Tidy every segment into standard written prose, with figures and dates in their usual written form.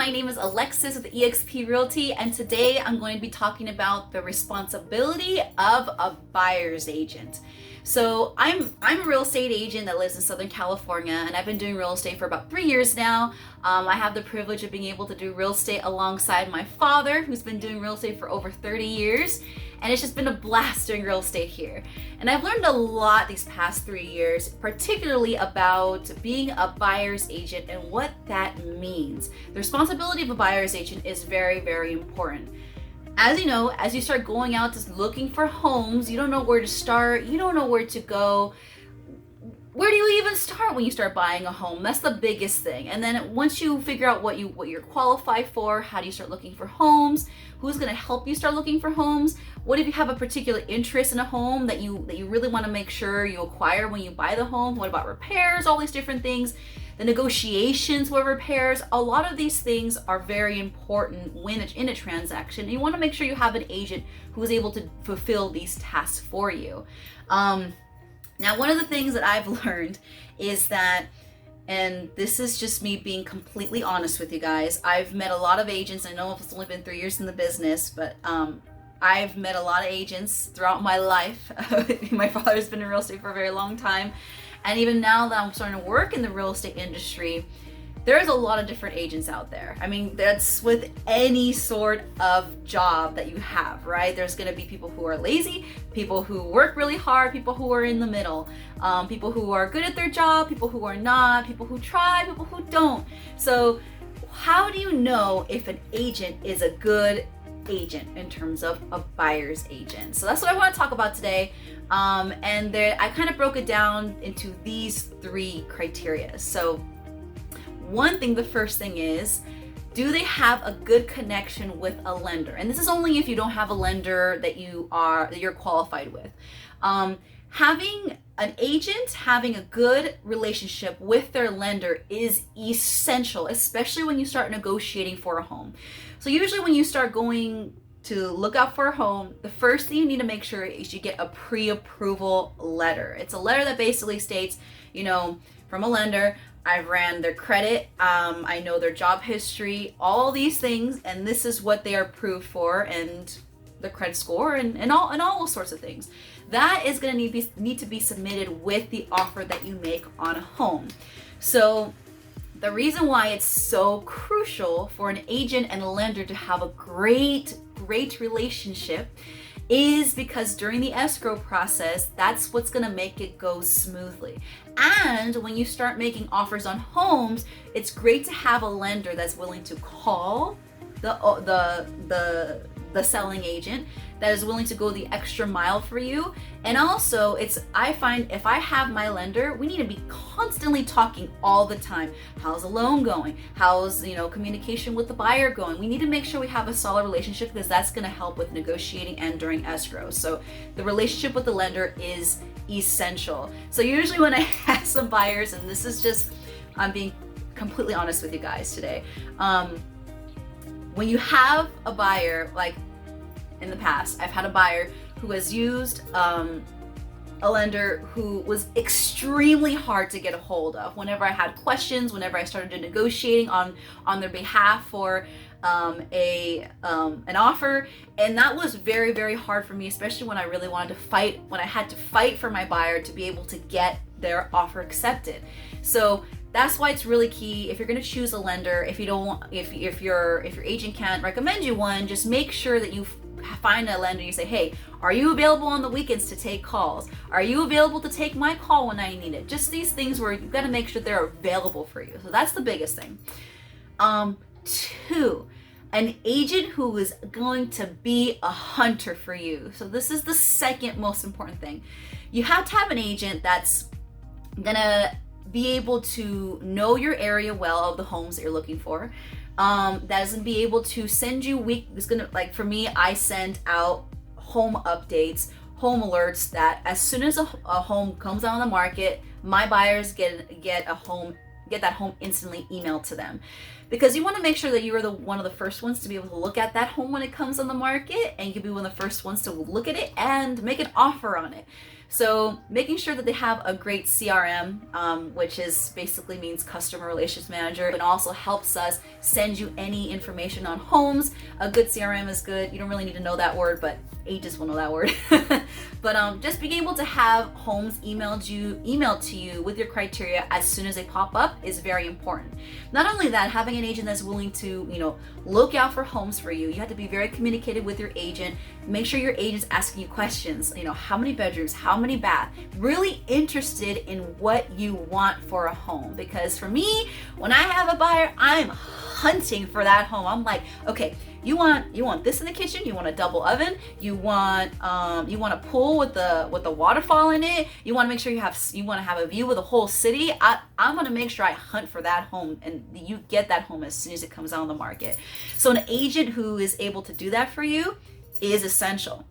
my name is Alexis with eXp Realty, and today I'm going to be talking about the responsibility of a buyer's agent. So I'm a real estate agent that lives in Southern California, and I've been doing real estate for about 3 years now. I have the privilege of being able to do real estate alongside my father, who's been doing real estate for over 30 years. And it's just been a blast doing real estate here. And I've learned a lot these past 3 years, particularly about being a buyer's agent and what that means. The responsibility of a buyer's agent is very, very important. As you know, as you start going out just looking for homes, you don't know where to start, you don't know where to go. Where do you even start when you start buying a home? That's the biggest thing. And then once you figure out what you're qualified for, how do you start looking for homes? Who's going to help you start looking for homes? What if you have a particular interest in a home that you really want to make sure you acquire when you buy the home? What about repairs? All these different things. The negotiations with repairs. A lot of these things are very important when in a transaction. You want to make sure you have an agent who is able to fulfill these tasks for you. Now, one of the things that I've learned is that, and this is just me being completely honest with you guys, I've met a lot of agents. I know it's only been 3 years in the business, but I've met a lot of agents throughout my life. My father's been in real estate for a very long time. And even now that I'm starting to work in the real estate industry, there's a lot of different agents out there. I mean, that's with any sort of job that you have, right? There's gonna be people who are lazy, people who work really hard, people who are in the middle, people who are good at their job, people who are not, people who try, people who don't. So how do you know if an agent is a good agent in terms of a buyer's agent? So that's what I want to talk about today. I kind of broke it down into these 3 criteria. So one thing, the first thing is, do they have a good connection with a lender? And this is only if you don't have a lender that you're qualified with. Having an agent having a good relationship with their lender is essential, especially when you start negotiating for a home. So usually when you start going to look out for a home, the first thing you need to make sure is you get a pre-approval letter. It's a letter that basically states, from a lender, I've ran their credit, I know their job history, all these things, and this is what they are approved for, and the credit score, and all those sorts of things. That is going to need to be submitted with the offer that you make on a home. So the reason why it's so crucial for an agent and a lender to have a great relationship is because during the escrow process, that's what's going to make it go smoothly. And when you start making offers on homes, it's great to have a lender that's willing to call the selling agent, that is willing to go the extra mile for you. And also, I find if I have my lender, we need to be constantly talking all the time. How's the loan going? How's communication with the buyer going? We need to make sure we have a solid relationship, because that's going to help with negotiating and during escrow. So the relationship with the lender is essential. So usually when I have some buyers, and this is just, I'm being completely honest with you guys today, when you have a buyer, like in the past, I've had a buyer who has used a lender who was extremely hard to get a hold of. Whenever I had questions, whenever I started negotiating on their behalf for an offer, and that was very, very hard for me, especially when I really wanted to fight, when I had to fight for my buyer to be able to get their offer accepted. So that's why it's really key, if you're going to choose a lender, if your agent can't recommend you one, just make sure that you find a lender. You say, hey, are you available on the weekends to take calls? Are you available to take my call when I need it? Just these things where you've got to make sure they're available for you. So that's the biggest thing. 2, an agent who is going to be a hunter for you. So this is the second most important thing. You have to have an agent that's gonna be able to know your area well of the homes that you're looking for. That is gonna be able to send you for me, I send out home updates, home alerts, that as soon as a home comes out on the market, my buyers get that home instantly emailed to them. Because you want to make sure that you are one of the first ones to be able to look at that home when it comes on the market, and you can be one of the first ones to look at it and make an offer on it. So making sure that they have a great CRM, which is basically means customer relations manager, and also helps us send you any information on homes. A good CRM is good. You don't really need to know that word, but agents will know that word. But just being able to have homes emailed to you with your criteria as soon as they pop up is very important. Not only that, having an agent that's willing to, look out for homes for you. You have to be very communicative with your agent. Make sure your agent's asking you questions. How many bedrooms, how many bath? Really interested in what you want for a home. Because for me, when I have a buyer, I'm hunting for that home. I'm like, okay, you want this in the kitchen, you want a double oven, you want a pool with the waterfall in it, you want to make sure you want to have a view of the whole city. I'm going to make sure I hunt for that home, and you get that home as soon as it comes out on the market. So an agent who is able to do that for you is essential.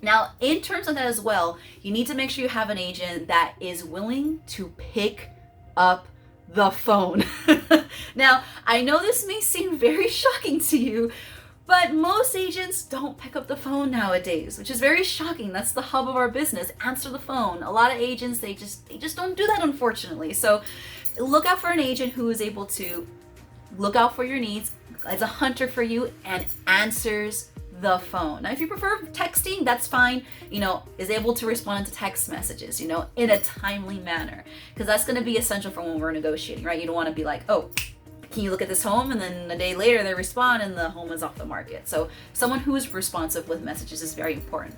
Now, in terms of that as well, you need to make sure you have an agent that is willing to pick up the phone. Now, I know this may seem very shocking to you, but most agents don't pick up the phone nowadays, which is very shocking. That's the hub of our business. Answer the phone. A lot of agents, they just don't do that, unfortunately. So look out for an agent who is able to look out for your needs as a hunter for you and answers the phone. Now, if you prefer texting, that's fine, is able to respond to text messages, in a timely manner, because that's going to be essential for when we're negotiating, right? You don't want to be like, oh, can you look at this home? And then a day later they respond and the home is off the market. So someone who is responsive with messages is very important.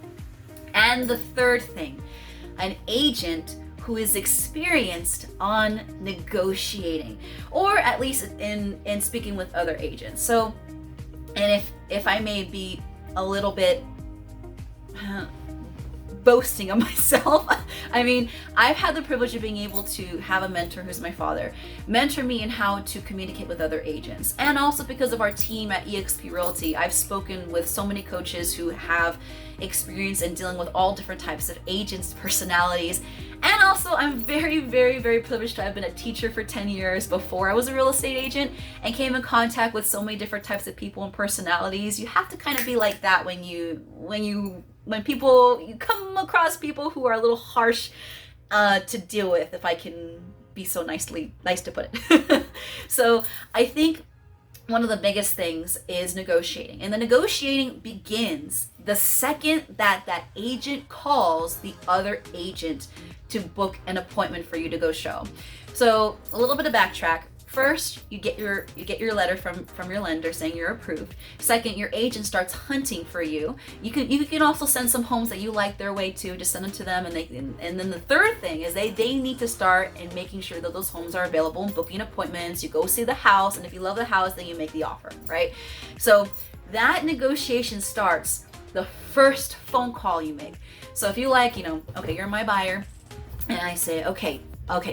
And the third thing, an agent who is experienced on negotiating, or at least in speaking with other agents. So, and if I may be a little bit boasting of myself, I mean, I've had the privilege of being able to have a mentor who's my father mentor me in how to communicate with other agents. And also because of our team at eXp Realty, I've spoken with so many coaches who have experience in dealing with all different types of agents, personalities. And also, I'm very, very, very privileged to have been a teacher for 10 years before I was a real estate agent and came in contact with so many different types of people and personalities. You have to kind of be like that when you come across people who are a little harsh to deal with, if I can be so nice to put it. So I think one of the biggest things is negotiating. And the negotiating begins the second that agent calls the other agent to book an appointment for you to go show. So a little bit of backtrack. First, you get your letter from your lender saying you're approved. Second, your agent starts hunting for you. You can also send some homes that you like their way too. Just send them to them, and then the third thing is they need to start in making sure that those homes are available and booking appointments. You go see the house, and if you love the house, then you make the offer, right? So that negotiation starts the first phone call you make. So if you like, okay, you're my buyer, and I say, okay,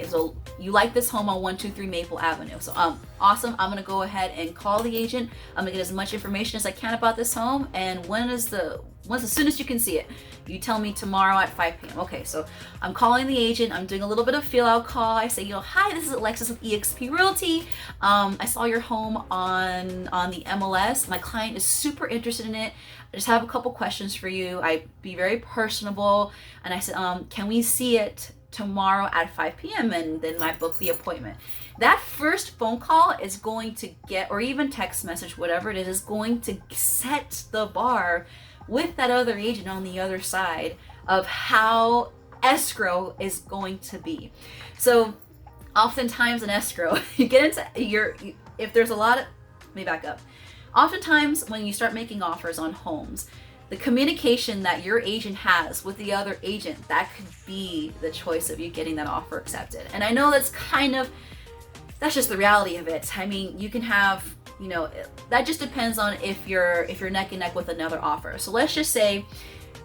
so you like this home on 123 Maple Avenue. So awesome. I'm gonna go ahead and call the agent. I'm gonna get as much information as I can about this home. And as soon as you can see it, you tell me tomorrow at 5 p.m. Okay, so I'm calling the agent. I'm doing a little bit of fill out call. I say, hi, this is Alexis with eXp Realty. I saw your home on the MLS. My client is super interested in it. I just have a couple questions for you. I be very personable. And I said, can we see it tomorrow at 5 p.m. and then I book the appointment. That first phone call is going to get, or even text message, whatever it is going to set the bar with that other agent on the other side of how escrow is going to be. So oftentimes in escrow, you get into if there's a lot of, let me back up. Oftentimes when you start making offers on homes, the communication that your agent has with the other agent, that could be the choice of you getting that offer accepted. And I know that's just the reality of it. I mean, you can have, that just depends on if you're neck and neck with another offer. So let's just say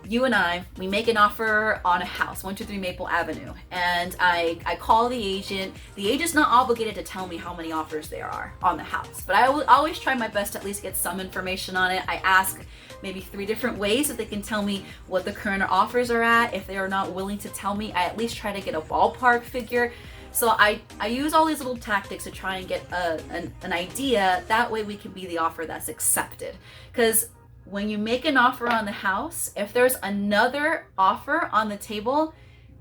you and we make an offer on a house, 123 Maple Avenue, and I call the agent. The agent's not obligated to tell me how many offers there are on the house, but I will always try my best to at least get some information on it. I ask maybe 3 different ways that they can tell me what the current offers are at. If they are not willing to tell me, I at least try to get a ballpark figure. So I use all these little tactics to try and get an idea. That way we can be the offer that's accepted. Because when you make an offer on the house, if there's another offer on the table,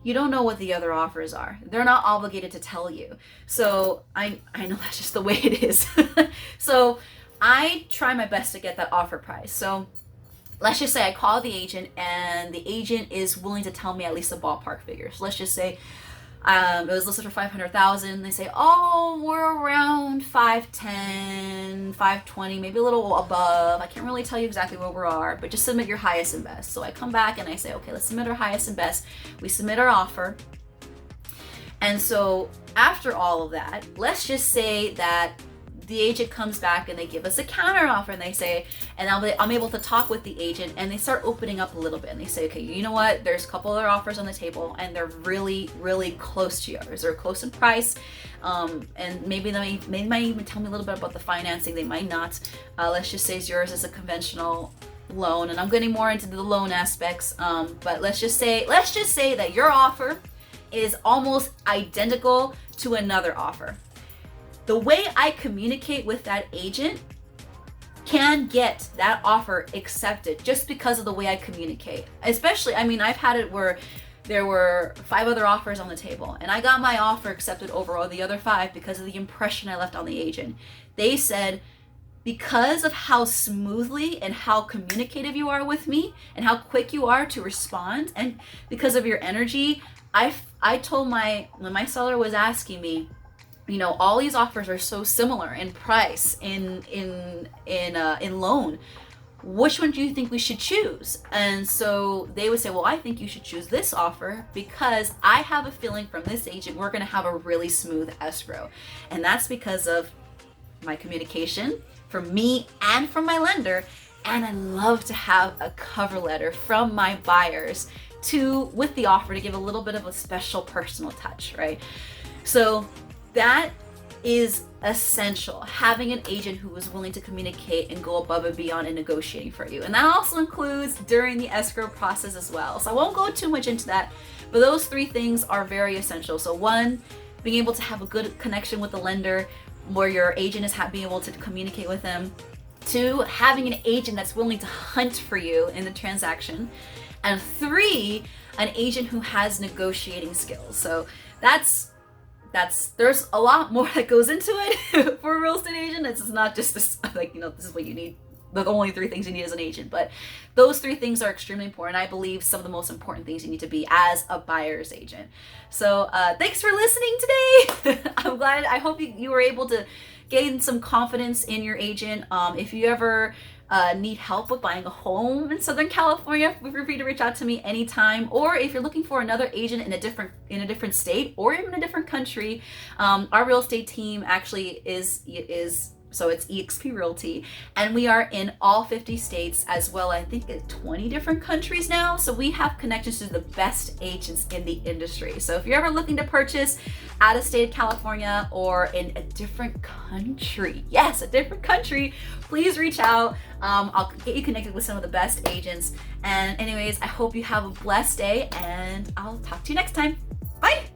you don't know what the other offers are. They're not obligated to tell you. So I know that's just the way it is. So I try my best to get that offer price. So let's just say I call the agent and the agent is willing to tell me at least a ballpark figure. So let's just say it was listed for 500,000. They say, oh, we're around 510, 520, maybe a little above. I can't really tell you exactly where we are, but just submit your highest and best. So I come back and I say, okay, let's submit our highest and best. We submit our offer. And so after all of that, let's just say that the agent comes back and they give us a counter offer and they say, and I'm able to talk with the agent and they start opening up a little bit and they say, okay, you know what, there's a couple other offers on the table and they're really, really close to yours. They're close in price. And maybe they might even tell me a little bit about the financing. They might not. Let's just say yours is a conventional loan, and I'm getting more into the loan aspects. But let's just say that your offer is almost identical to another offer. The way I communicate with that agent can get that offer accepted just because of the way I communicate. Especially, I mean, I've had it where there were 5 other offers on the table and I got my offer accepted over all the other 5 because of the impression I left on the agent. They said, because of how smoothly and how communicative you are with me and how quick you are to respond, and because of your energy, I told when my seller was asking me, you know, all these offers are so similar in price, in loan. Which one do you think we should choose? And so they would say, well, I think you should choose this offer because I have a feeling from this agent we're going to have a really smooth escrow. And that's because of my communication from me and from my lender. And I love to have a cover letter from my buyers with the offer to give a little bit of a special personal touch, right? So that is essential, having an agent who is willing to communicate and go above and beyond in negotiating for you. And that also includes during the escrow process as well. So I won't go too much into that, but those 3 things are very essential. So 1, being able to have a good connection with the lender where your agent is being able to communicate with them. 2, having an agent that's willing to hunt for you in the transaction. And 3, an agent who has negotiating skills. So there's a lot more that goes into it for a real estate agent. It's not just this, like, you know, this is what you need. The only 3 things you need as an agent, but those 3 things are extremely important. I believe some of the most important things you need to be as a buyer's agent. So thanks for listening today. I'm glad. I hope you were able to gain some confidence in your agent. If you ever need help with buying a home in Southern California, feel free to reach out to me anytime. Or if you're looking for another agent in a different state or even a different country, our real estate team actually is so it's eXp Realty, and we are in all 50 states as well. I think 20 different countries now. So we have connections to the best agents in the industry. So if you're ever looking to purchase out of state of California or in a different country, yes, a different country, please reach out. I'll get you connected with some of the best agents. And anyways, I hope you have a blessed day and I'll talk to you next time. Bye.